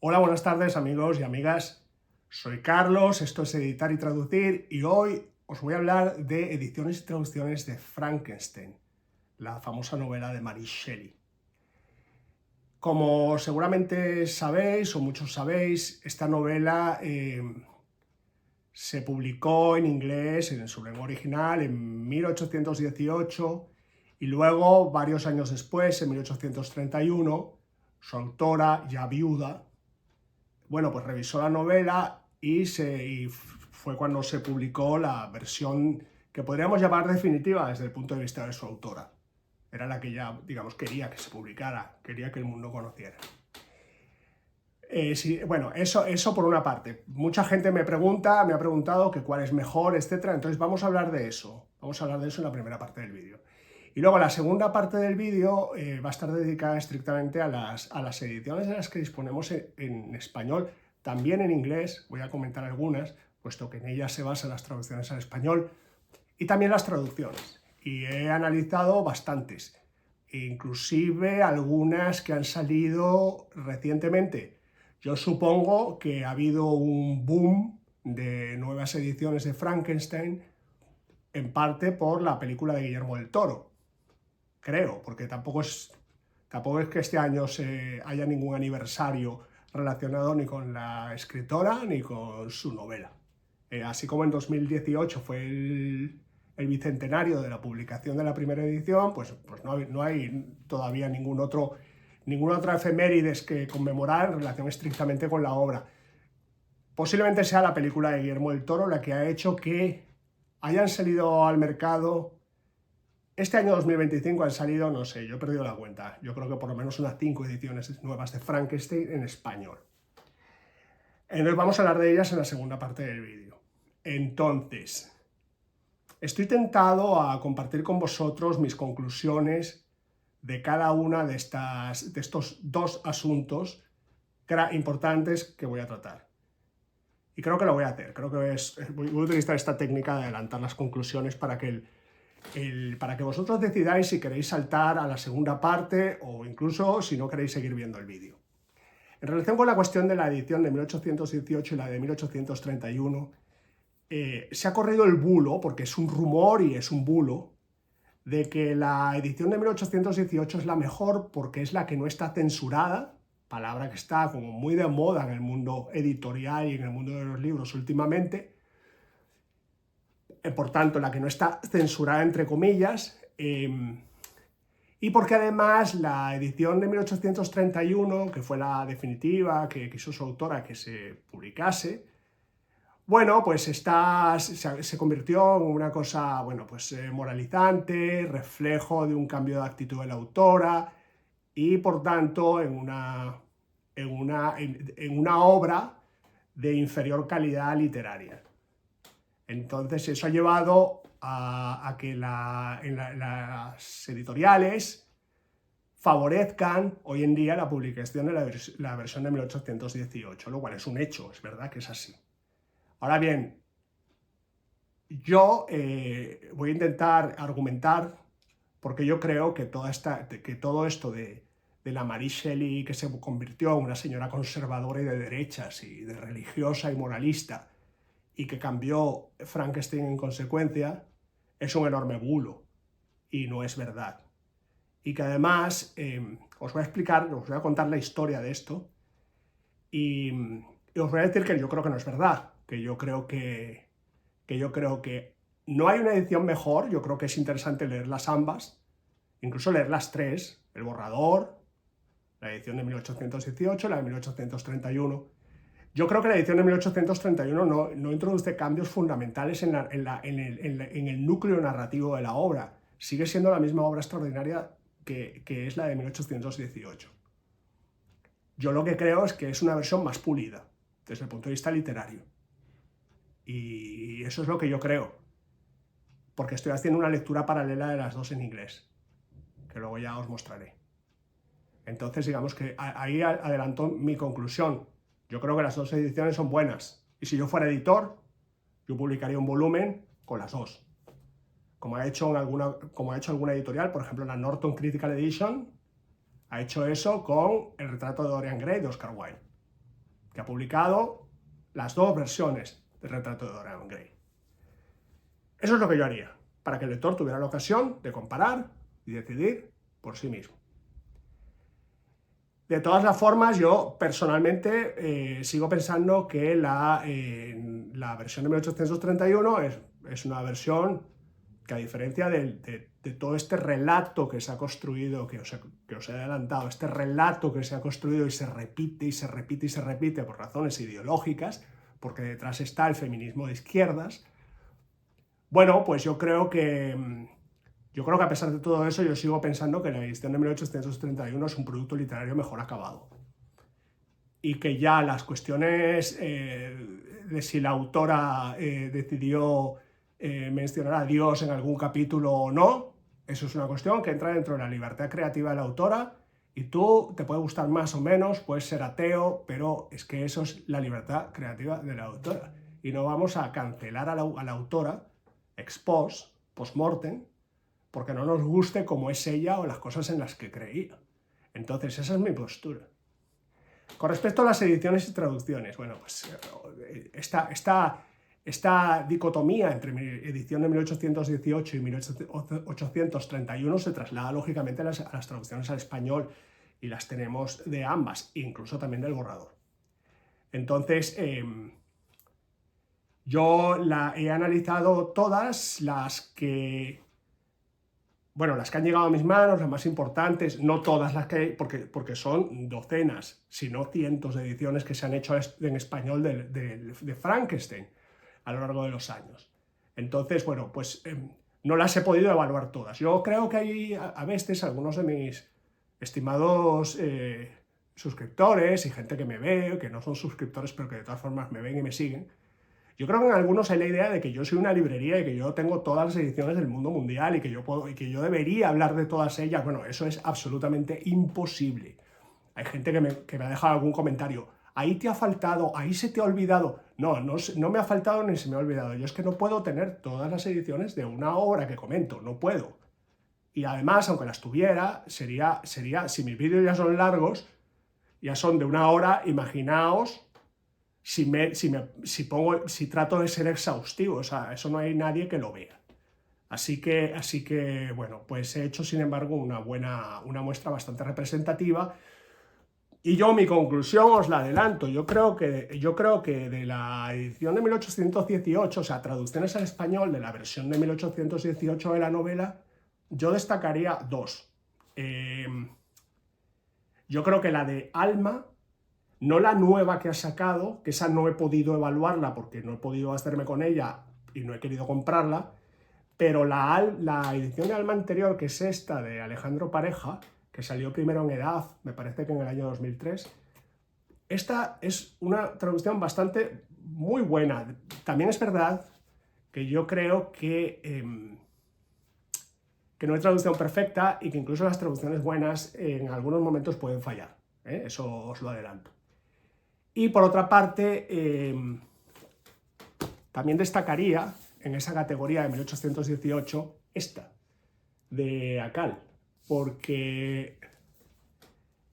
Hola, buenas tardes amigos y amigas. Soy Carlos, esto es Editar y Traducir y hoy os voy a hablar de ediciones y traducciones de Frankenstein, la famosa novela de Mary Shelley. Como seguramente sabéis o muchos sabéis, esta novela se publicó en inglés, en su lengua original, en 1818 y luego, varios años después, en 1831, su autora, ya viuda, bueno, pues revisó la novela y fue cuando se publicó la versión que podríamos llamar definitiva desde el punto de vista de su autora. Era la que ella, digamos, quería que se publicara, quería que el mundo conociera. Sí, bueno, eso por una parte. Mucha gente me ha preguntado que cuál es mejor, etcétera. Entonces vamos a hablar de eso. Vamos a hablar de eso en la primera parte del vídeo. Y luego la segunda parte del vídeo va a estar dedicada estrictamente a las ediciones de las que disponemos en español, también en inglés. Voy a comentar algunas, puesto que en ellas se basan las traducciones al español, y también las traducciones. Y he analizado bastantes, inclusive algunas que han salido recientemente. Yo supongo que ha habido un boom de nuevas ediciones de Frankenstein, en parte por la película de Guillermo del Toro, creo, porque tampoco es que este año haya ningún aniversario relacionado ni con la escritora ni con su novela. Así como en 2018 fue el bicentenario de la publicación de la primera edición, pues no hay todavía ninguna otra efemérides que conmemorar en relación estrictamente con la obra. Posiblemente sea la película de Guillermo del Toro la que ha hecho que hayan salido al mercado. Este año 2025 han salido, no sé, yo he perdido la cuenta, yo creo que por lo menos unas 5 ediciones nuevas de Frankenstein en español. Entonces vamos a hablar de ellas en la segunda parte del vídeo. Entonces, estoy tentado a compartir con vosotros mis conclusiones de cada una de estos dos asuntos importantes que voy a tratar. Y creo que lo voy a hacer, voy a utilizar esta técnica de adelantar las conclusiones para que vosotros decidáis si queréis saltar a la segunda parte o incluso si no queréis seguir viendo el vídeo. En relación con la cuestión de la edición de 1818 y la de 1831, se ha corrido el bulo, porque es un rumor y es un bulo, de que la edición de 1818 es la mejor porque es la que no está censurada, palabra que está como muy de moda en el mundo editorial y en el mundo de los libros últimamente, por tanto la que no está censurada entre comillas, y porque además la edición de 1831, que fue la definitiva, que quiso su autora que se publicase, bueno, pues se convirtió en una cosa, bueno, pues moralizante, reflejo de un cambio de actitud de la autora y por tanto en una obra de inferior calidad literaria. Entonces eso ha llevado a que las editoriales favorezcan hoy en día la publicación de la versión de 1818, lo cual es un hecho, es verdad que es así. Ahora bien, yo voy a intentar argumentar porque yo creo que todo esto de la Mary Shelley, que se convirtió en una señora conservadora y de derechas y de religiosa y moralista, y que cambió Frankenstein en consecuencia, es un enorme bulo y no es verdad. Y que además os voy a contar la historia de esto y os voy a decir que yo creo que no es verdad, que yo creo que no hay una edición mejor. Yo creo que es interesante leerlas ambas, incluso leer las tres, el borrador, la edición de 1818, la de 1831. Yo creo que la edición de 1831 no introduce cambios fundamentales en el núcleo narrativo de la obra. Sigue siendo la misma obra extraordinaria que es la de 1818. Yo lo que creo es que es una versión más pulida, desde el punto de vista literario. Y eso es lo que yo creo, porque estoy haciendo una lectura paralela de las dos en inglés, que luego ya os mostraré. Entonces, digamos que ahí adelantó mi conclusión. Yo creo que las dos ediciones son buenas. Y si yo fuera editor, yo publicaría un volumen con las dos. Como ha hecho alguna editorial, por ejemplo la Norton Critical Edition, ha hecho eso con El retrato de Dorian Gray de Oscar Wilde. que ha publicado las dos versiones del retrato de Dorian Gray. Eso es lo que yo haría, para que el lector tuviera la ocasión de comparar y decidir por sí mismo. De todas las formas, yo personalmente sigo pensando que la versión de 1831 es una versión que, a diferencia de todo este relato que se ha construido, que os he adelantado, este relato que se ha construido y se repite y se repite y se repite por razones ideológicas, porque detrás está el feminismo de izquierdas, bueno, pues yo creo que a pesar de todo eso, yo sigo pensando que la edición de 1831 es un producto literario mejor acabado. Y que ya las cuestiones de si la autora decidió mencionar a Dios en algún capítulo o no, eso es una cuestión que entra dentro de la libertad creativa de la autora, y tú te puede gustar más o menos, puedes ser ateo, pero es que eso es la libertad creativa de la autora. Y no vamos a cancelar a la autora post-mortem, porque no nos guste cómo es ella o las cosas en las que creía. Entonces, esa es mi postura. Con respecto a las ediciones y traducciones, bueno, pues esta dicotomía entre edición de 1818 y 1831 se traslada lógicamente a las traducciones al español, y las tenemos de ambas, incluso también del borrador. Entonces, yo he analizado todas las que han llegado a mis manos, las más importantes, no todas las que hay, porque son docenas, si no cientos de ediciones que se han hecho en español de Frankenstein a lo largo de los años. Entonces, bueno, pues no las he podido evaluar todas. Yo creo que hay a veces algunos de mis estimados suscriptores y gente que me ve, que no son suscriptores, pero que de todas formas me ven y me siguen, yo creo que en algunos hay la idea de que yo soy una librería y que yo tengo todas las ediciones del mundo mundial y que yo debería hablar de todas ellas. Bueno, eso es absolutamente imposible. Hay gente que me ha dejado algún comentario. Ahí te ha faltado, ahí se te ha olvidado. No me ha faltado ni se me ha olvidado. Yo es que no puedo tener todas las ediciones de una obra que comento, no puedo. Y además, aunque las tuviera, sería si mis vídeos ya son largos, ya son de una hora, imaginaos si trato de ser exhaustivo. O sea, eso no hay nadie que lo vea. Así que bueno, pues he hecho, sin embargo, una muestra bastante representativa. Y yo, mi conclusión os la adelanto. Yo creo que de la edición de 1818, o sea, traducciones al español de la versión de 1818 de la novela, yo destacaría dos. Yo creo que la de Alma, no la nueva que ha sacado, que esa no he podido evaluarla porque no he podido hacerme con ella y no he querido comprarla, pero la edición de Alma anterior, que es esta de Alejandro Pareja, que salió primero en EDAF, me parece que en el año 2003, esta es una traducción muy buena. También es verdad que yo creo que no hay traducción perfecta y que incluso las traducciones buenas en algunos momentos pueden fallar. Eso os lo adelanto. Y por otra parte, también destacaría en esa categoría de 1818 esta, de Acal, porque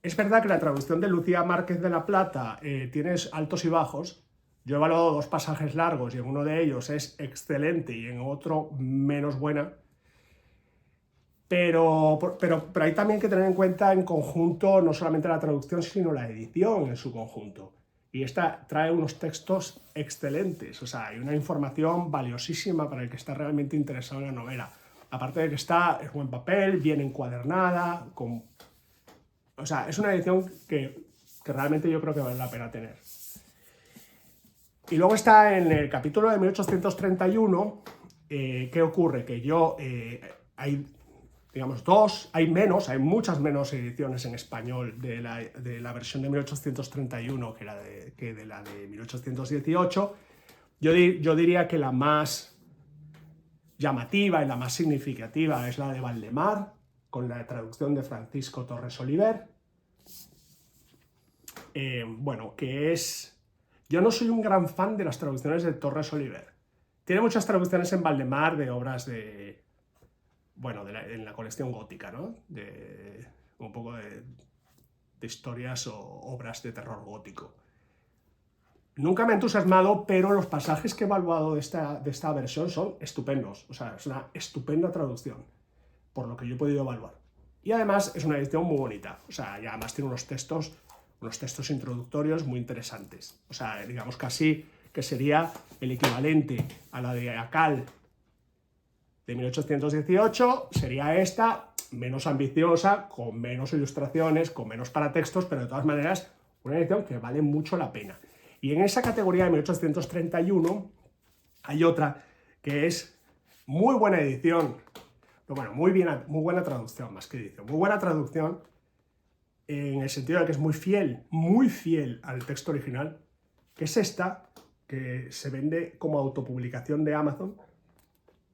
es verdad que la traducción de Lucía Márquez de la Plata tiene altos y bajos. Yo he evaluado dos pasajes largos y en uno de ellos es excelente y en otro menos buena. Pero hay también que tener en cuenta en conjunto no solamente la traducción, sino la edición en su conjunto. Y esta trae unos textos excelentes, o sea, hay una información valiosísima para el que está realmente interesado en la novela. Aparte de que es buen papel, bien encuadernada, o sea, es una edición que realmente yo creo que vale la pena tener. Y luego está en el capítulo de 1831, ¿qué ocurre? Que hay muchas menos ediciones en español de la versión de 1831 que de la de 1818. Yo diría que la más llamativa y la más significativa es la de Valdemar, con la traducción de Francisco Torres Oliver. Yo no soy un gran fan de las traducciones de Torres Oliver. Tiene muchas traducciones en Valdemar de obras en la colección gótica, ¿no? Un poco de historias o obras de terror gótico. nunca me ha entusiasmado, pero los pasajes que he evaluado de esta versión son estupendos. O sea, es una estupenda traducción, por lo que yo he podido evaluar. Y además es una edición muy bonita. O sea, y además tiene unos textos introductorios muy interesantes. O sea, digamos casi que sería el equivalente a la de Akal de 1818, sería esta, menos ambiciosa, con menos ilustraciones, con menos paratextos, pero de todas maneras una edición que vale mucho la pena. Y en esa categoría de 1831 hay otra que es muy buena edición, bueno, muy buena traducción, más que edición, muy buena traducción en el sentido de que es muy fiel al texto original, que es esta, que se vende como autopublicación de Amazon,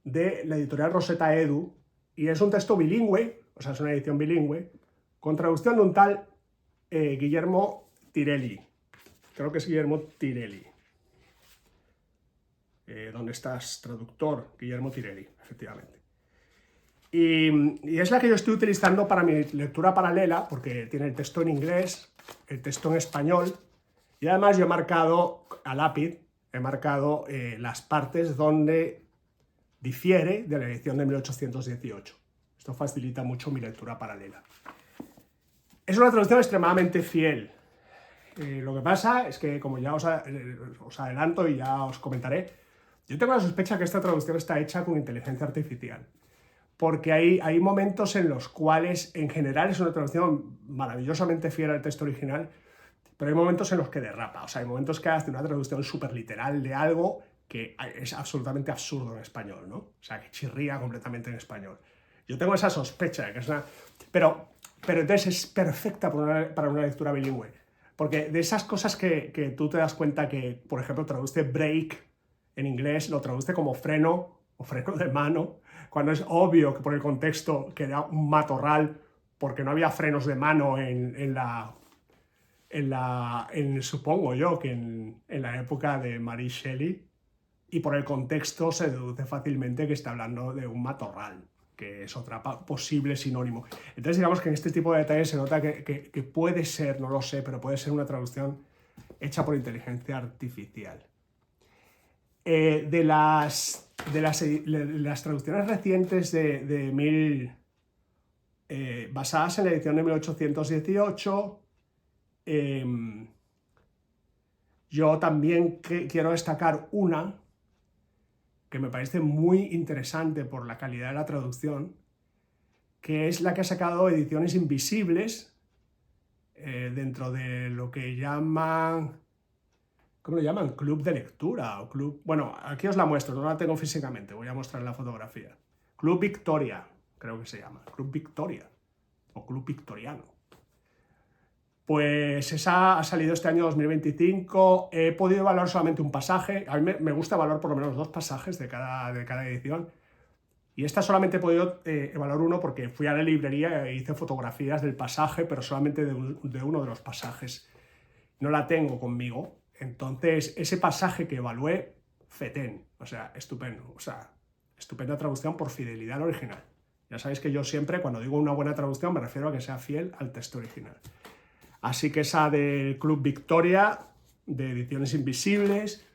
de la editorial Rosetta Edu, y es un texto bilingüe, o sea, es una edición bilingüe, con traducción de un tal Guillermo Tirelli. Creo que es Guillermo Tirelli. ¿Dónde estás, traductor? Guillermo Tirelli, efectivamente. Y es la que yo estoy utilizando para mi lectura paralela, porque tiene el texto en inglés, el texto en español, y además yo he marcado a lápiz, he marcado las partes donde difiere de la edición de 1818. Esto facilita mucho mi lectura paralela. Es una traducción extremadamente fiel. Lo que pasa es que, como ya os adelanto y ya os comentaré, yo tengo la sospecha que esta traducción está hecha con inteligencia artificial, porque hay momentos en los cuales, en general, es una traducción maravillosamente fiel al texto original, pero hay momentos en los que derrapa. O sea, hay momentos que hace una traducción súper literal de algo que es absolutamente absurdo en español, ¿no? O sea, que chirría completamente en español. Yo tengo esa sospecha de que es una... Pero entonces es perfecta para una lectura bilingüe. Porque de esas cosas que tú te das cuenta que, por ejemplo, traduce break en inglés, lo traduce como freno o freno de mano, cuando es obvio que por el contexto que era un matorral porque no había frenos de mano supongo yo, que en la época de Mary Shelley, y por el contexto se deduce fácilmente que está hablando de un matorral, que es otra posible sinónimo. Entonces digamos que en este tipo de detalles se nota que puede ser, no lo sé, pero puede ser una traducción hecha por inteligencia artificial. De las traducciones recientes basadas en la edición de 1818, yo también quiero destacar una que me parece muy interesante por la calidad de la traducción, que es la que ha sacado Ediciones Invisibles, dentro de lo que llaman, ¿cómo lo llaman? Club de lectura o club... Bueno, aquí os la muestro, no la tengo físicamente, voy a mostrar la fotografía. Club Victoria, creo que se llama, Club Victoria o Club Victoriano. Pues esa ha salido este año 2025, he podido evaluar solamente un pasaje, a mí me gusta evaluar por lo menos 2 pasajes de cada edición, y esta solamente he podido evaluar uno porque fui a la librería e hice fotografías del pasaje, pero solamente de uno de los pasajes. No la tengo conmigo, entonces ese pasaje que evalué, fetén, o sea, estupendo, o sea, estupenda traducción por fidelidad al original. Ya sabéis que yo siempre, cuando digo una buena traducción, me refiero a que sea fiel al texto original. Así que esa del Club Victoria, de Ediciones Invisibles,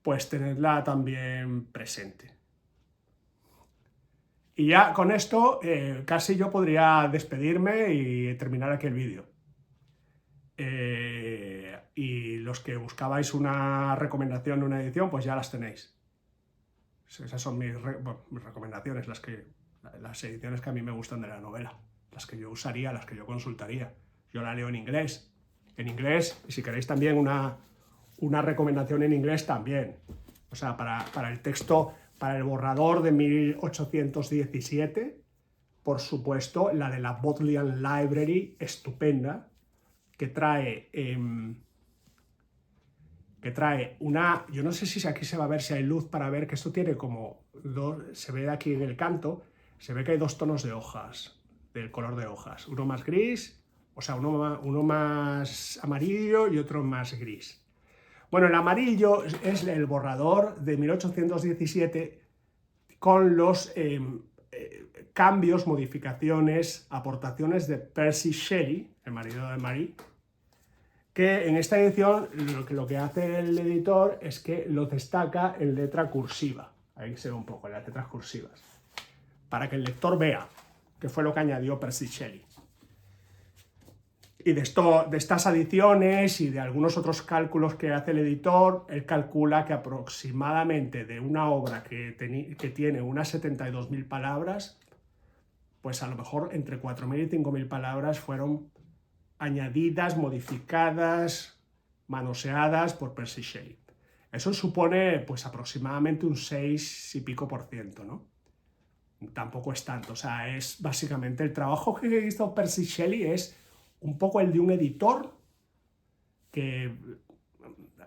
pues tenerla también presente. Y ya con esto casi yo podría despedirme y terminar aquí el vídeo. Y los que buscabais una recomendación de una edición, pues ya las tenéis. Esas son mis recomendaciones, las ediciones que a mí me gustan de la novela, las que yo usaría, las que yo consultaría. Yo la leo en inglés, y si queréis también una recomendación en inglés también. O sea, para el texto, para el borrador de 1817, por supuesto, la de la Bodleian Library, estupenda, que trae una... Yo no sé si aquí se va a ver si hay luz para ver que esto tiene como se ve aquí en el canto, se ve que hay 2 tonos de hojas, del color de hojas, uno más gris, o sea, uno más amarillo y otro más gris. Bueno, el amarillo es el borrador de 1817 con los cambios, modificaciones, aportaciones de Percy Shelley, el marido de Mary, que en esta edición lo que hace el editor es que lo destaca en letra cursiva. Ahí se ve un poco en las letras cursivas, para que el lector vea qué fue lo que añadió Percy Shelley. Y de estas adiciones y de algunos otros cálculos que hace el editor, él calcula que aproximadamente de una obra que tiene unas 72.000 palabras, pues a lo mejor entre 4.000 y 5.000 palabras fueron añadidas, modificadas, manoseadas por Percy Shelley. Eso supone pues aproximadamente un 6 y pico %, ¿no? Tampoco es tanto, o sea, es básicamente el trabajo que hizo Percy Shelley es un poco el de un editor que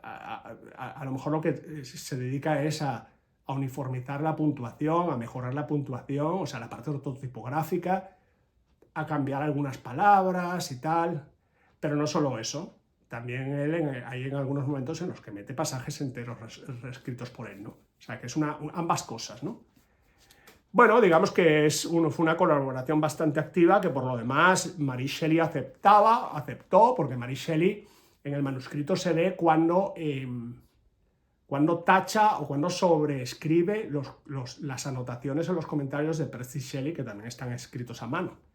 a lo mejor lo que se dedica es a uniformizar la puntuación, a mejorar la puntuación, o sea, la parte ortotipográfica, a cambiar algunas palabras y tal, pero no solo eso, también él hay en algunos momentos en los que mete pasajes enteros reescritos por él, ¿no? O sea, que es ambas cosas, ¿no? Bueno, digamos que fue una colaboración bastante activa, que por lo demás Mary Shelley aceptó, porque Mary Shelley en el manuscrito se ve cuando tacha o cuando sobreescribe las anotaciones o los comentarios de Percy Shelley, que también están escritos a mano.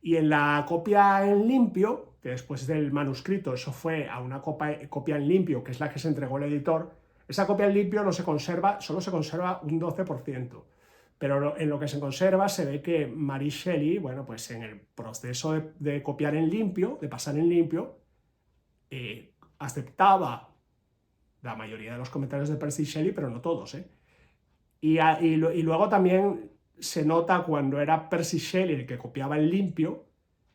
Y en la copia en limpio, que después del manuscrito eso fue a una copia en limpio, que es la que se entregó al editor, esa copia en limpio no se conserva, solo se conserva un 12%. Pero en lo que se conserva se ve que Mary Shelley, bueno, pues en el proceso de copiar en limpio, de pasar en limpio, aceptaba la mayoría de los comentarios de Percy Shelley, pero no todos, ¿eh? Y luego también se nota cuando era Percy Shelley el que copiaba en limpio,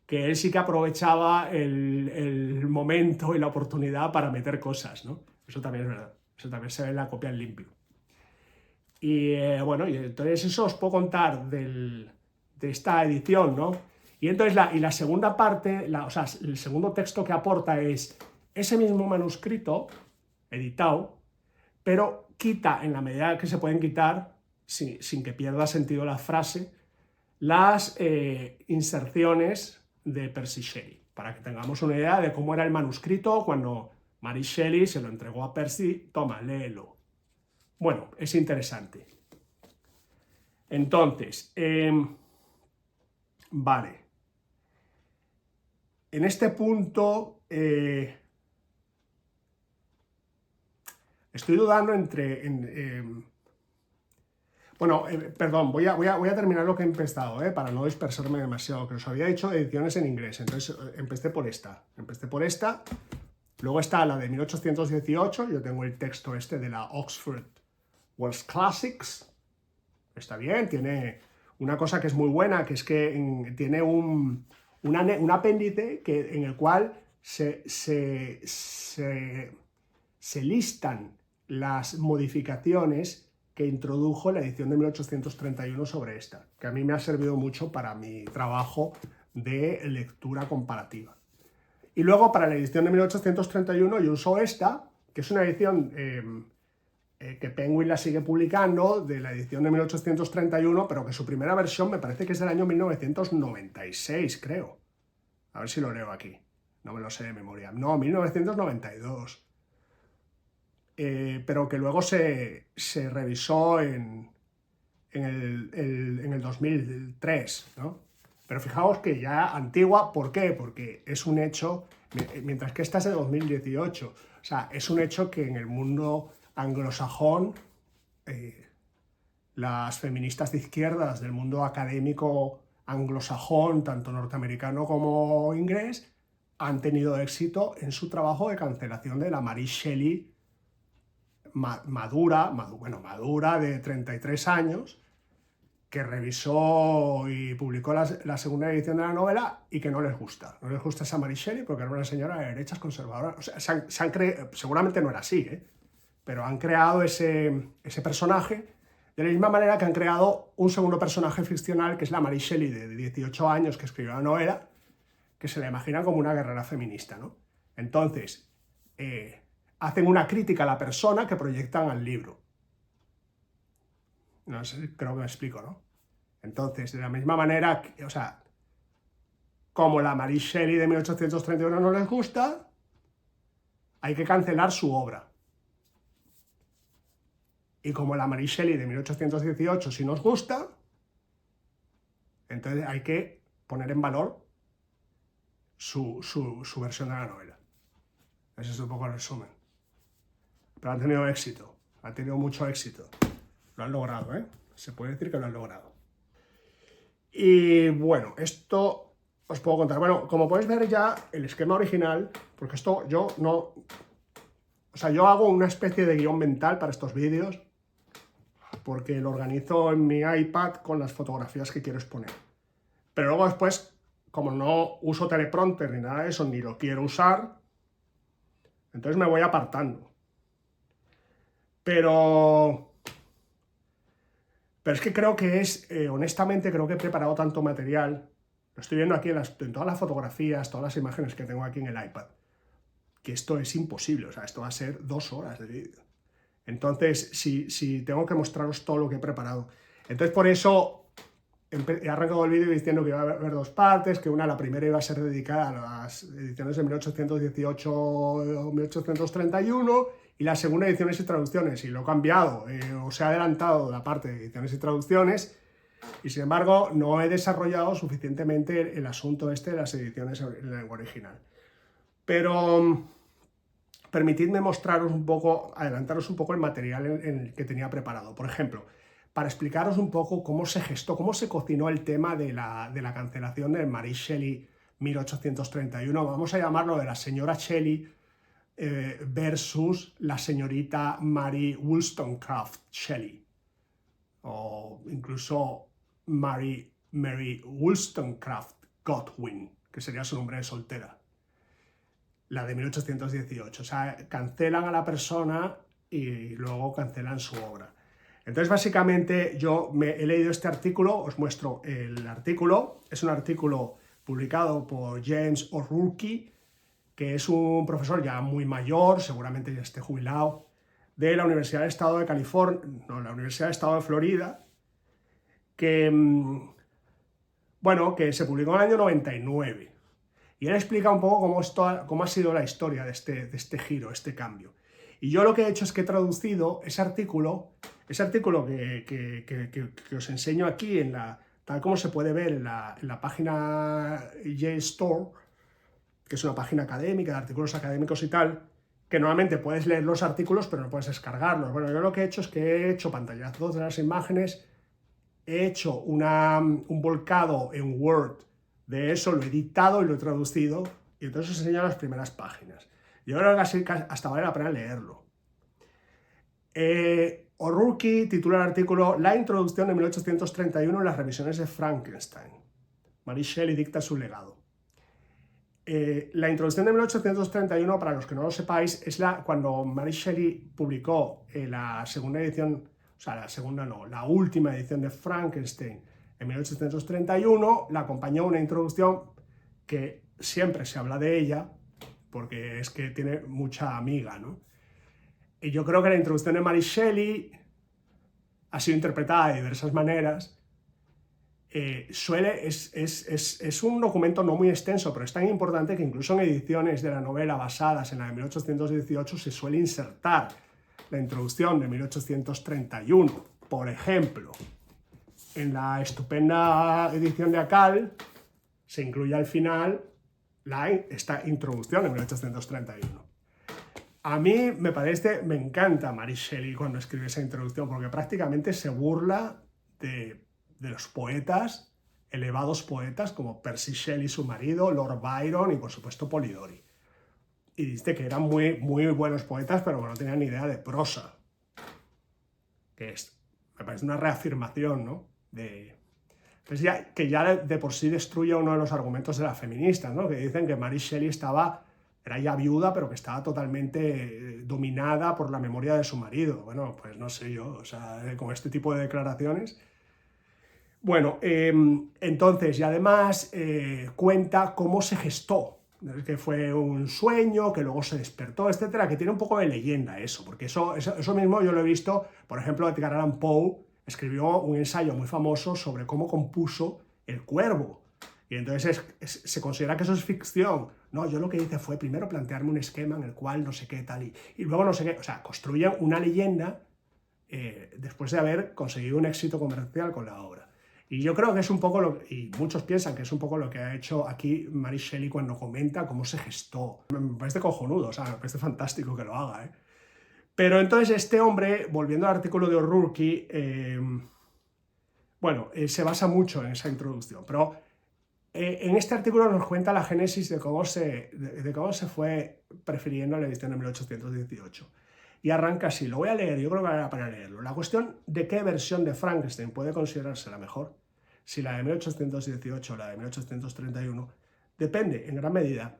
que él sí que aprovechaba el momento y la oportunidad para meter cosas, ¿no? Eso también es verdad, eso también se ve en la copia en limpio. Y bueno, y entonces eso os puedo contar de esta edición, ¿no? Y entonces la segunda parte, o sea, el segundo texto que aporta es ese mismo manuscrito editado, pero quita, en la medida que se pueden quitar, sin que pierda sentido la frase, las inserciones de Percy Shelley, para que tengamos una idea de cómo era el manuscrito cuando Mary Shelley se lo entregó a Percy. Toma, léelo. Bueno, es interesante. Entonces, vale. En este punto estoy dudando perdón, voy a terminar lo que he empezado, para no dispersarme demasiado, que os había dicho ediciones en inglés, entonces empecé por esta, luego está la de 1818, yo tengo el texto de la Oxford World's Classics, está bien, tiene una cosa que es muy buena, que es que tiene un apéndice en el cual se listan las modificaciones que introdujo la edición de 1831 sobre esta, que a mí me ha servido mucho para mi trabajo de lectura comparativa. Y luego para la edición de 1831 yo uso esta, que es una edición que Penguin la sigue publicando, de la edición de 1831, pero que su primera versión me parece que es del año 1996, creo. A ver si lo leo aquí, no me lo sé de memoria. No, 1992. Pero que luego se revisó en el 2003, ¿no? Pero fijaos que ya antigua, ¿por qué? Porque es un hecho, mientras que esta es de 2018, o sea, es un hecho que en el mundo anglosajón, las feministas de izquierdas del mundo académico anglosajón, tanto norteamericano como inglés, han tenido éxito en su trabajo de cancelación de la Mary Shelley madura de 33 años, que revisó y publicó la segunda edición de la novela y que no les gusta. No les gusta esa Mary Shelley porque era una señora de derechas conservadora. O sea, seguramente no era así, pero han creado ese personaje de la misma manera que han creado un segundo personaje ficcional, que es la Mary Shelley de 18 años que escribió la novela, que se la imagina como una guerrera feminista, ¿no? Entonces, hacen una crítica a la persona que proyectan al libro. No sé, creo que me explico, ¿no? Entonces, de la misma manera, o sea, como la Mary Shelley de 1831 no les gusta, hay que cancelar su obra. Y como la Mary Shelley de 1818 si nos gusta, entonces hay que poner en valor su versión de la novela. Ese es un poco el resumen. Pero han tenido éxito, han tenido mucho éxito. Lo han logrado, ¿eh? Se puede decir que lo han logrado. Y bueno, esto os puedo contar. Bueno, como podéis ver ya, el esquema original, porque esto yo no... O sea, yo hago una especie de guión mental para estos vídeos, porque lo organizo en mi iPad con las fotografías que quiero exponer. Pero luego después, como no uso teleprompter ni nada de eso, ni lo quiero usar, entonces me voy apartando. Pero es que creo que honestamente creo que he preparado tanto material, lo estoy viendo aquí en todas las fotografías, todas las imágenes que tengo aquí en el iPad, que esto es imposible, o sea, esto va a ser 2 horas de vídeo. Entonces, si tengo que mostraros todo lo que he preparado. Entonces, por eso he arrancado el vídeo diciendo que iba a haber 2 partes, que la primera iba a ser dedicada a las ediciones de 1818 o 1831, y la segunda ediciones y traducciones, y lo he cambiado, o se ha adelantado la parte de ediciones y traducciones, y sin embargo no he desarrollado suficientemente el asunto de las ediciones en lengua original. Pero permitidme mostraros un poco, adelantaros un poco el material en el que tenía preparado. Por ejemplo, para explicaros un poco cómo se gestó, cómo se cocinó el tema de la cancelación de Mary Shelley 1831, vamos a llamarlo de la señora Shelley versus la señorita Mary Wollstonecraft Shelley, o incluso Mary Wollstonecraft Godwin, que sería su nombre de soltera, la de 1818. O sea, cancelan a la persona y luego cancelan su obra. Entonces, básicamente, yo he leído este artículo, os muestro el artículo. Es un artículo publicado por James O'Rourke, que es un profesor ya muy mayor, seguramente ya esté jubilado, de la Universidad del Estado de California, no, la Universidad del Estado de Florida, que, bueno, que se publicó en el año 99. Y él explica un poco cómo ha sido la historia de este giro, este cambio. Y yo lo que he hecho es que he traducido ese artículo que os enseño aquí, tal como se puede ver en la página JSTOR, que es una página académica de artículos académicos y tal, que normalmente puedes leer los artículos pero no puedes descargarlos. Bueno, yo lo que he hecho es que he hecho pantallazos de las imágenes, he hecho un volcado en Word de eso, lo he editado y lo he traducido, y entonces os enseño las primeras páginas. Yo creo que hasta vale la pena leerlo. O'Rourke titula el artículo La introducción de 1831 en las revisiones de Frankenstein. Mary Shelley dicta su legado. La introducción de 1831, para los que no lo sepáis, es cuando Mary Shelley publicó la segunda edición, o sea, la última edición de Frankenstein en 1831, la acompañó una introducción que siempre se habla de ella, porque es que tiene mucha amiga, ¿no? Y yo creo que la introducción de Mary Shelley ha sido interpretada de diversas maneras. Es un documento no muy extenso, pero es tan importante que incluso en ediciones de la novela basadas en la de 1818 se suele insertar la introducción de 1831. Por ejemplo, en la estupenda edición de Acal se incluye al final esta introducción de 1831. A mí me encanta Mary Shelley cuando escribe esa introducción, porque prácticamente se burla de los poetas, elevados poetas como Percy Shelley, su marido, Lord Byron y por supuesto Polidori. Y dice que eran muy, muy buenos poetas, pero que no tenían ni idea de prosa. Me parece una reafirmación, ¿no? Que ya de por sí destruye uno de los argumentos de las feministas, ¿no? Que dicen que Mary Shelley era ya viuda, pero que estaba totalmente dominada por la memoria de su marido. Bueno, pues no sé yo, o sea, con este tipo de declaraciones. Bueno, entonces, y además cuenta cómo se gestó, que fue un sueño, que luego se despertó, etcétera, que tiene un poco de leyenda eso, porque eso mismo yo lo he visto, por ejemplo, Edgar Allan Poe escribió un ensayo muy famoso sobre cómo compuso El Cuervo, Y entonces se considera que eso es ficción. No, yo lo que hice fue primero plantearme un esquema en el cual no sé qué tal y luego no sé qué. O sea, construyen una leyenda después de haber conseguido un éxito comercial con la obra. Y yo creo que es un poco y muchos piensan que es un poco lo que ha hecho aquí Mary Shelley cuando comenta cómo se gestó. Me parece cojonudo, o sea, me parece fantástico que lo haga, ¿eh? Pero entonces este hombre, volviendo al artículo de O'Rourke, bueno, se basa mucho en esa introducción, pero en este artículo nos cuenta la génesis de cómo se fue prefiriendo la edición de 1818. Y arranca así, lo voy a leer, yo creo que vale la pena leerlo. La cuestión de qué versión de Frankenstein puede considerarse la mejor, si la de 1818 o la de 1831, depende en gran medida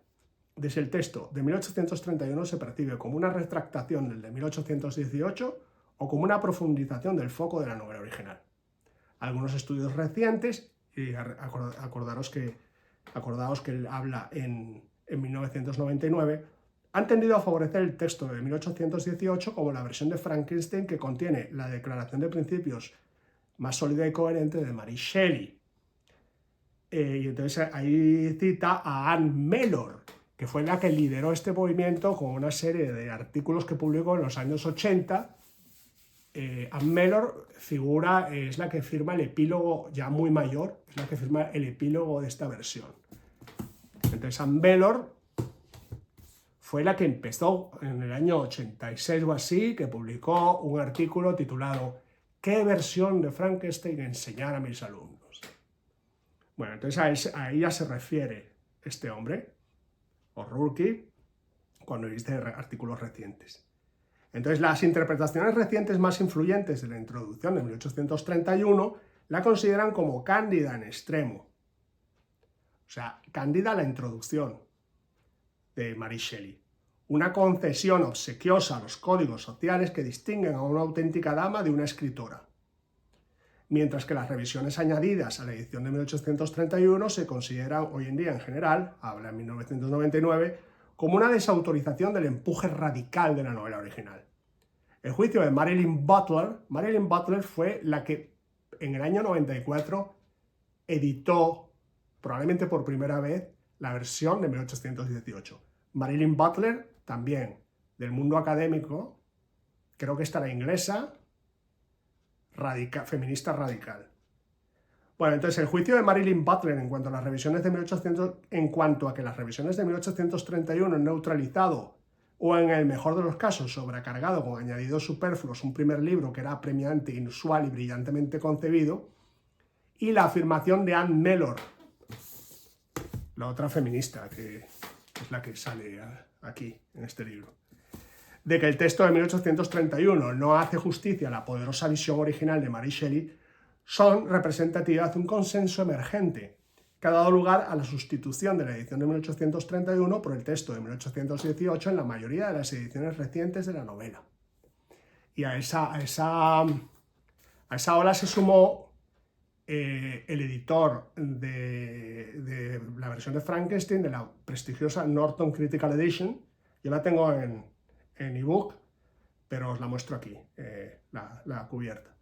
de si el texto de 1831 se percibe como una retractación del de 1818 o como una profundización del foco de la novela original. Algunos estudios recientes, y acordaos que él habla en 1999, han tendido a favorecer el texto de 1818 como la versión de Frankenstein que contiene la declaración de principios más sólida y coherente de Mary Shelley. Y entonces ahí cita a Anne Mellor, que fue la que lideró este movimiento con una serie de artículos que publicó en los años 80. Anne Mellor es la que firma el epílogo, ya muy mayor, es la que firma el epílogo de esta versión. Entonces Anne Mellor fue la que empezó en el año 86 o así, que publicó un artículo titulado ¿Qué versión de Frankenstein enseñar a mis alumnos? Bueno, entonces a ella se refiere este hombre, O'Rourke, cuando dice artículos recientes. Entonces, las interpretaciones recientes más influyentes de la introducción de 1831 la consideran como cándida en extremo. O sea, cándida la introducción de Mary Shelley. Una concesión obsequiosa a los códigos sociales que distinguen a una auténtica dama de una escritora. Mientras que las revisiones añadidas a la edición de 1831 se consideran hoy en día en general, habla en 1999, como una desautorización del empuje radical de la novela original. El juicio de Marilyn Butler fue la que en el año 94 editó, probablemente por primera vez, la versión de 1818. Marilyn Butler, también del mundo académico, creo que esta era inglesa, feminista radical. Bueno, entonces el juicio de Marilyn Butler en cuanto a que las revisiones de 1831 han neutralizado o en el mejor de los casos sobrecargado con añadidos superfluos un primer libro que era apremiante, inusual y brillantemente concebido, y la afirmación de Anne Mellor, la otra feminista, que es la que sale aquí en este libro, de que el texto de 1831 no hace justicia a la poderosa visión original de Mary Shelley, son representativas de un consenso emergente que ha dado lugar a la sustitución de la edición de 1831 por el texto de 1818 en la mayoría de las ediciones recientes de la novela. Y a esa ola se sumó el editor de la versión de Frankenstein, de la prestigiosa Norton Critical Edition. Yo la tengo en ebook, pero os la muestro aquí, la cubierta.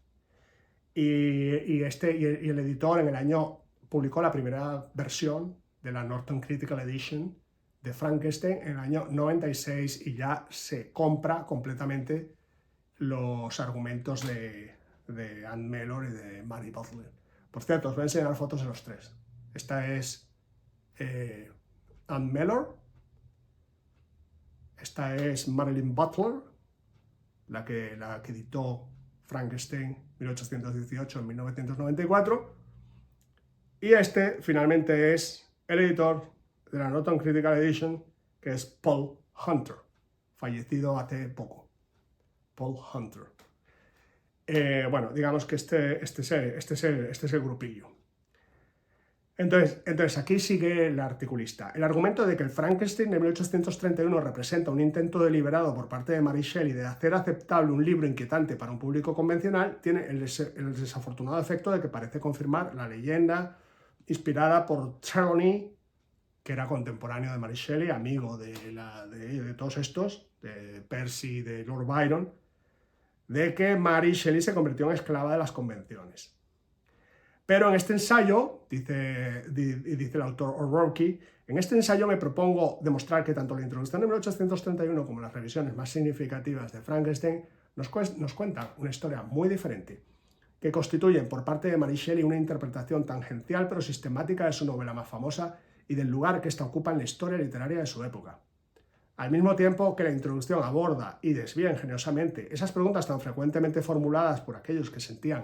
Y el editor en el año publicó la primera versión de la Norton Critical Edition de Frankenstein en el año 96 y ya se compra completamente los argumentos de Anne Mellor y de Mary Butler. Por cierto, os voy a enseñar fotos de los tres. Esta es Anne Mellor, esta es Marilyn Butler, la que editó Frankenstein 1818 en 1994, y este finalmente es el editor de la Norton Critical Edition, que es Paul Hunter, fallecido hace poco. Paul Hunter. Bueno, digamos que este es el grupillo. Entonces, aquí sigue el articulista. El argumento de que el Frankenstein de 1831 representa un intento deliberado por parte de Mary Shelley de hacer aceptable un libro inquietante para un público convencional tiene el desafortunado efecto de que parece confirmar la leyenda inspirada por Trelawney, que era contemporáneo de Mary Shelley, amigo de todos estos, de Percy, de Lord Byron, de que Mary Shelley se convirtió en esclava de las convenciones. Pero en este ensayo, dice el autor O'Rourke, en este ensayo me propongo demostrar que tanto la introducción de 1831 como las revisiones más significativas de Frankenstein nos cuentan una historia muy diferente, que constituyen por parte de Mary Shelley una interpretación tangencial pero sistemática de su novela más famosa y del lugar que ésta ocupa en la historia literaria de su época. Al mismo tiempo que la introducción aborda y desvía ingeniosamente esas preguntas tan frecuentemente formuladas por aquellos que sentían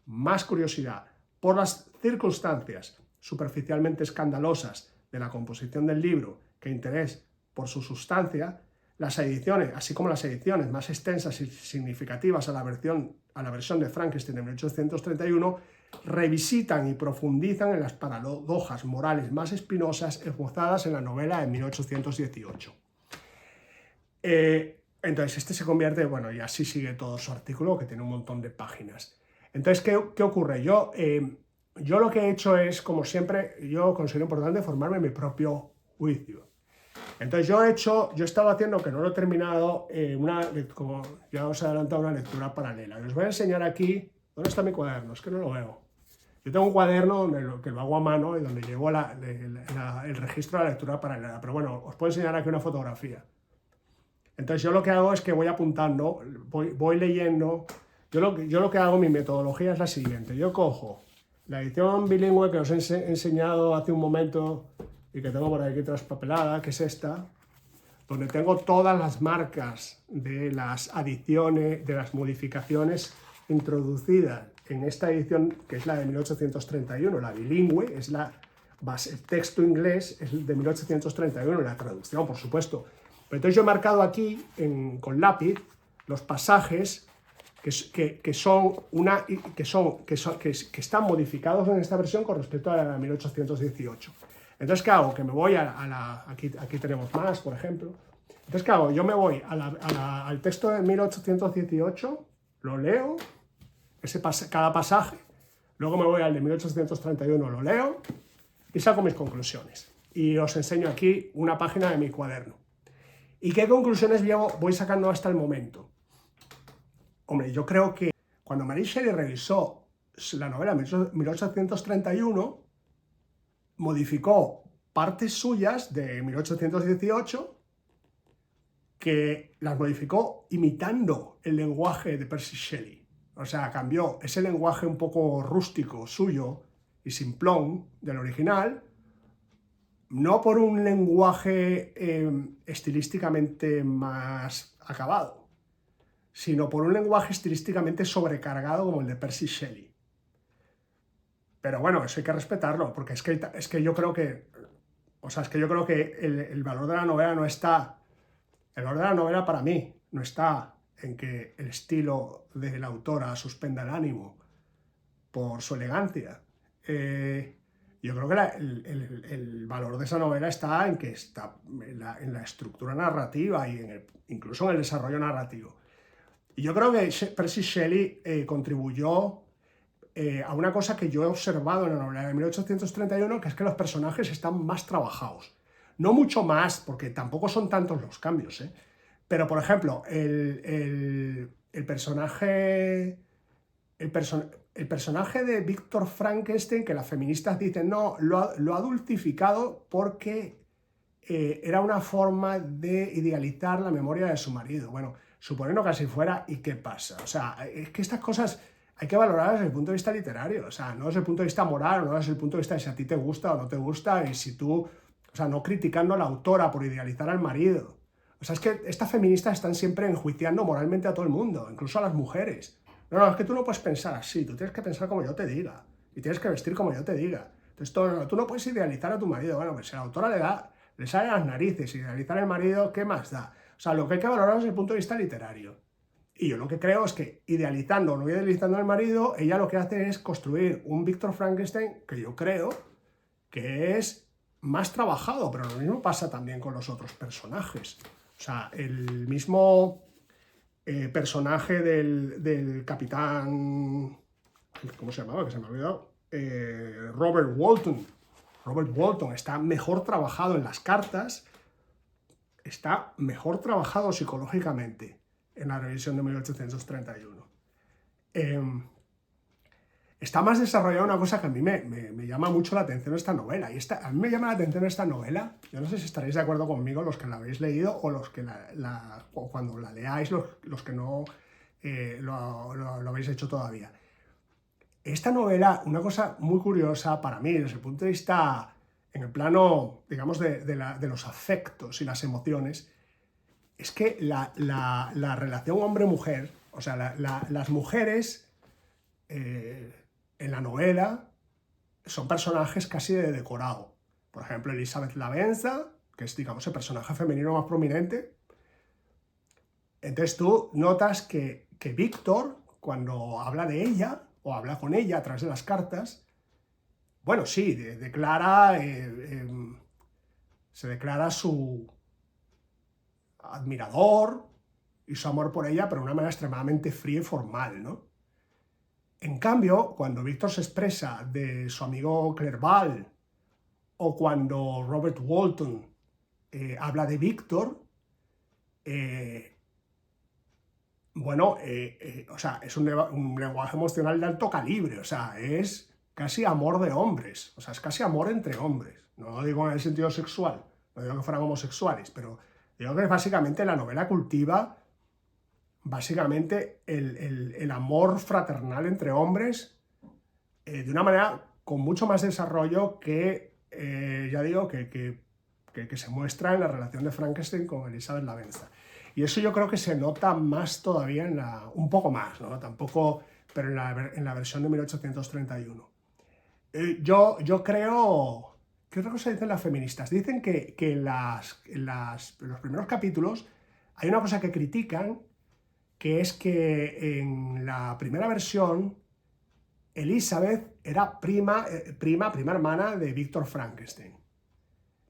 más curiosidad por las circunstancias superficialmente escandalosas de la composición del libro que interés por su sustancia, las ediciones, así como las ediciones más extensas y significativas a la versión de Frankenstein de 1831, revisitan y profundizan en las paradojas morales más espinosas esbozadas en la novela de 1818. Entonces, este se convierte, bueno, y así sigue todo su artículo, que tiene un montón de páginas. Entonces, ¿qué ocurre? Yo lo que he hecho es, como siempre, yo considero importante formarme mi propio juicio. Entonces, yo he estado haciendo, que no lo he terminado, como ya os he adelantado, una lectura paralela. Os voy a enseñar aquí, ¿dónde está mi cuaderno? Es que no lo veo. Yo tengo un cuaderno que lo hago a mano y donde llevo el registro de la lectura paralela, pero bueno, os puedo enseñar aquí una fotografía. Entonces yo lo que hago es que voy apuntando, voy leyendo. Yo lo que hago, mi metodología es la siguiente. Yo cojo la edición bilingüe que os he enseñado hace un momento y que tengo por aquí traspapelada, que es esta, donde tengo todas las marcas de las adiciones, de las modificaciones introducidas en esta edición, que es la de 1831, la bilingüe, es el texto inglés es de 1831, la traducción, por supuesto. Pero entonces yo he marcado aquí con lápiz los pasajes que están modificados en esta versión con respecto a la de 1818. Entonces, ¿qué hago? Que me voy aquí tenemos más, por ejemplo. Entonces, ¿qué hago? Yo me voy al texto de 1818, lo leo, cada pasaje, luego me voy al de 1831, lo leo y saco mis conclusiones. Y os enseño aquí una página de mi cuaderno. ¿Y qué conclusiones voy sacando hasta el momento? Hombre, yo creo que cuando Mary Shelley revisó la novela 1831, modificó partes suyas de 1818, que las modificó imitando el lenguaje de Percy Shelley. O sea, cambió ese lenguaje un poco rústico suyo y simplón del original, no por un lenguaje estilísticamente más acabado, sino por un lenguaje estilísticamente sobrecargado como el de Percy Shelley. Pero bueno, eso hay que respetarlo, porque es que yo creo que, el valor de la novela no está, el valor de la novela para mí no está en que el estilo de la autora suspenda el ánimo por su elegancia. Yo creo que el valor de esa novela está en que está en la estructura narrativa y incluso en el desarrollo narrativo. Y yo creo que Percy Shelley contribuyó a una cosa que yo he observado en la novela de 1831, que es que los personajes están más trabajados. No mucho más, porque tampoco son tantos los cambios, ¿eh? Pero, por ejemplo, el personaje de Víctor Frankenstein, que las feministas dicen, no, lo ha dulcificado porque era una forma de idealizar la memoria de su marido. Bueno, suponiendo que así fuera, ¿y qué pasa? O sea, es que estas cosas hay que valorarlas desde el punto de vista literario, o sea, no desde el punto de vista moral, no desde el punto de vista de si a ti te gusta o no te gusta, y si tú, o sea, no criticando a la autora por idealizar al marido. O sea, es que estas feministas están siempre enjuiciando moralmente a todo el mundo, incluso a las mujeres. No, es que tú no puedes pensar así, tú tienes que pensar como yo te diga, y tienes que vestir como yo te diga. Entonces, tú no puedes idealizar a tu marido. Bueno, pues si a la autora le sale a las narices idealizar al marido, ¿qué más da? O sea, lo que hay que valorar es el punto de vista literario. Y yo lo que creo es que idealizando o no idealizando al marido, ella lo que hace es construir un Víctor Frankenstein que yo creo que es más trabajado, pero lo mismo pasa también con los otros personajes. O sea, el mismo personaje del capitán, ¿cómo se llamaba? Que se me ha olvidado. Robert Walton. Robert Walton está mejor trabajado en las cartas, está mejor trabajado psicológicamente en la revisión de 1831. está más desarrollada una cosa que a mí me llama mucho la atención esta novela. Y a mí me llama la atención esta novela, yo no sé si estaréis de acuerdo conmigo los que la habéis leído o los que o cuando la leáis, los que no lo habéis hecho todavía. Esta novela, una cosa muy curiosa para mí, desde el punto de vista, en el plano, digamos, de los afectos y las emociones, es que la relación hombre-mujer, o sea, las mujeres en la novela son personajes casi de decorado. Por ejemplo, Elizabeth Lavenza, que es, digamos, el personaje femenino más prominente. Entonces tú notas que Víctor, cuando habla de ella, o habla con ella a través de las cartas, bueno, sí, se declara su admirador y su amor por ella, pero de una manera extremadamente fría y formal, ¿no? En cambio, cuando Víctor se expresa de su amigo Clerval, o cuando Robert Walton habla de Víctor, o sea, es un lenguaje emocional de alto calibre, o sea, es casi amor de hombres, o sea, es casi amor entre hombres. No lo digo en el sentido sexual, no digo que fueran homosexuales, pero digo que básicamente la novela cultiva básicamente el amor fraternal entre hombres de una manera con mucho más desarrollo que, ya digo, que se muestra en la relación de Frankenstein con Elizabeth Lavenza. Y eso yo creo que se nota más todavía un poco más, ¿no? Tampoco, pero en la versión de 1831. Yo creo, ¿qué otra cosa dicen las feministas? Dicen que en los primeros capítulos hay una cosa que critican, que es que en la primera versión Elizabeth era prima hermana de Víctor Frankenstein.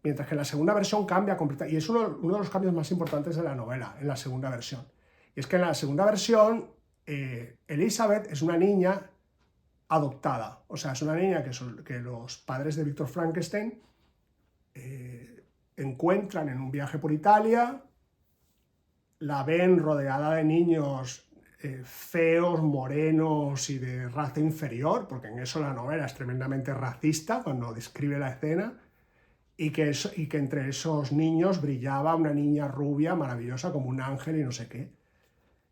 Mientras que en la segunda versión cambia completamente, y es uno de los cambios más importantes de la novela, en la segunda versión. Y es que en la segunda versión, Elizabeth es una niña adoptada, o sea, es una niña que los padres de Víctor Frankenstein encuentran en un viaje por Italia, la ven rodeada de niños feos, morenos y de raza inferior, porque en eso la novela es tremendamente racista cuando describe la escena, y que entre esos niños brillaba una niña rubia maravillosa como un ángel y no sé qué.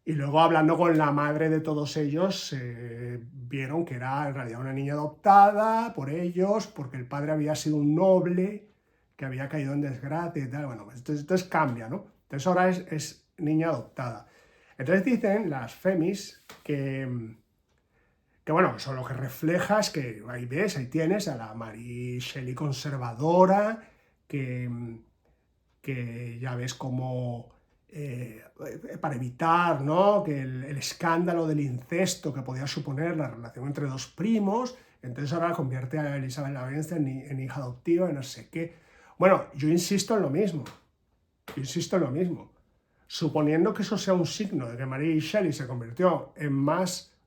Y luego, hablando con la madre de todos ellos, vieron que era en realidad una niña adoptada por ellos, porque el padre había sido un noble que había caído en desgracia y tal. Bueno, entonces cambia, ¿no? Entonces ahora es niña adoptada. Entonces dicen las femis que bueno, eso lo que refleja es que ahí ves, ahí tienes a la Mary Shelley conservadora, que ya ves como para evitar, ¿no?, que el escándalo del incesto que podía suponer la relación entre dos primos, entonces ahora convierte a Elizabeth Lavenza en hija adoptiva, en no sé qué. Bueno, yo insisto en lo mismo, suponiendo que eso sea un signo de que Mary Shelley se convirtió en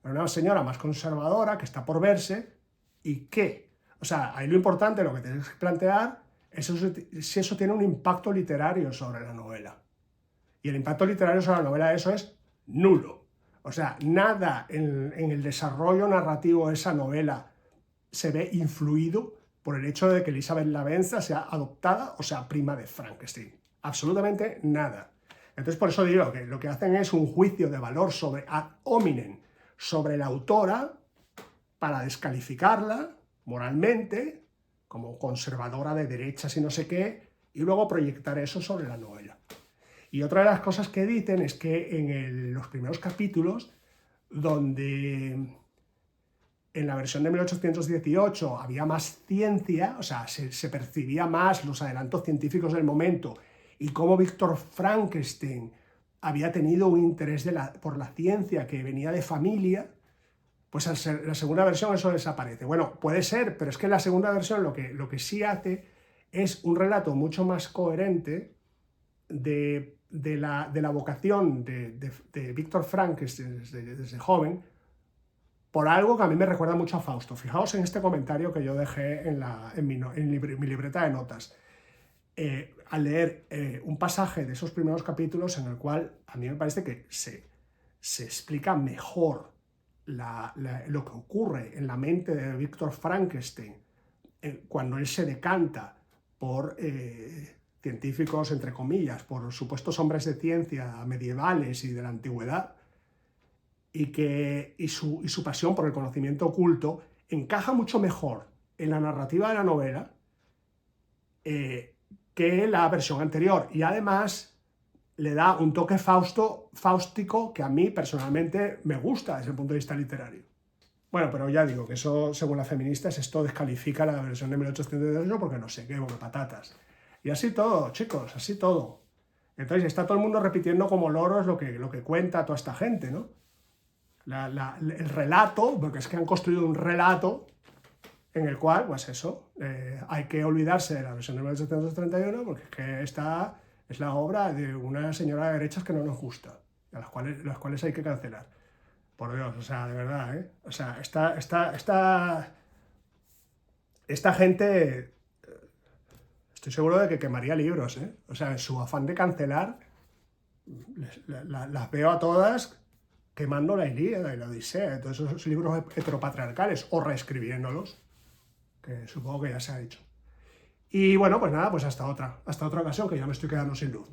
una señora más conservadora, que está por verse, ¿y qué? O sea, ahí lo importante, lo que tienes que plantear, es si eso tiene un impacto literario sobre la novela. Y el impacto literario sobre la novela de eso es nulo. O sea, nada en el desarrollo narrativo de esa novela se ve influido por el hecho de que Elizabeth Lavenza sea adoptada o sea prima de Frankenstein. Absolutamente nada. Entonces, por eso digo que lo que hacen es un juicio de valor ad hominem sobre la autora para descalificarla moralmente como conservadora de derechas y no sé qué, y luego proyectar eso sobre la novela. Y otra de las cosas que dicen es que en los primeros capítulos, donde en la versión de 1818 había más ciencia, o sea, se percibía más los adelantos científicos del momento y cómo Víctor Frankenstein había tenido un interés por la ciencia que venía de familia, pues en la segunda versión eso desaparece. Bueno, puede ser, pero es que en la segunda versión lo que sí hace es un relato mucho más coherente de la vocación de Víctor Frankenstein desde joven, por algo que a mí me recuerda mucho a Fausto. Fijaos en este comentario que yo dejé en mi libreta de notas. Al leer un pasaje de esos primeros capítulos en el cual a mí me parece que se explica mejor lo que ocurre en la mente de Víctor Frankenstein cuando él se decanta por científicos, entre comillas, por supuestos hombres de ciencia medievales y de la antigüedad, y su pasión por el conocimiento oculto encaja mucho mejor en la narrativa de la novela que la versión anterior, y además le da un toque fáustico que a mí personalmente me gusta desde el punto de vista literario. Bueno, pero ya digo que eso, según las feministas, esto descalifica la versión de 1818 porque no sé qué, porque patatas. Y así todo, chicos, así todo. Entonces está todo el mundo repitiendo como loros lo que cuenta toda esta gente, ¿no? El relato, porque es que han construido un relato en el cual, pues eso, hay que olvidarse de la versión de 1831 porque es que esta es la obra de una señora de derechas que no nos gusta, a las cuales hay que cancelar. Por Dios, o sea, de verdad, ¿eh? O sea, esta gente, estoy seguro de que quemaría libros, ¿eh? O sea, en su afán de cancelar, las veo a todas quemando la Ilíada y la Odisea, todos esos libros heteropatriarcales, o reescribiéndolos, que supongo que ya se ha hecho. Y bueno, pues nada, pues hasta otra ocasión, que ya me estoy quedando sin luz.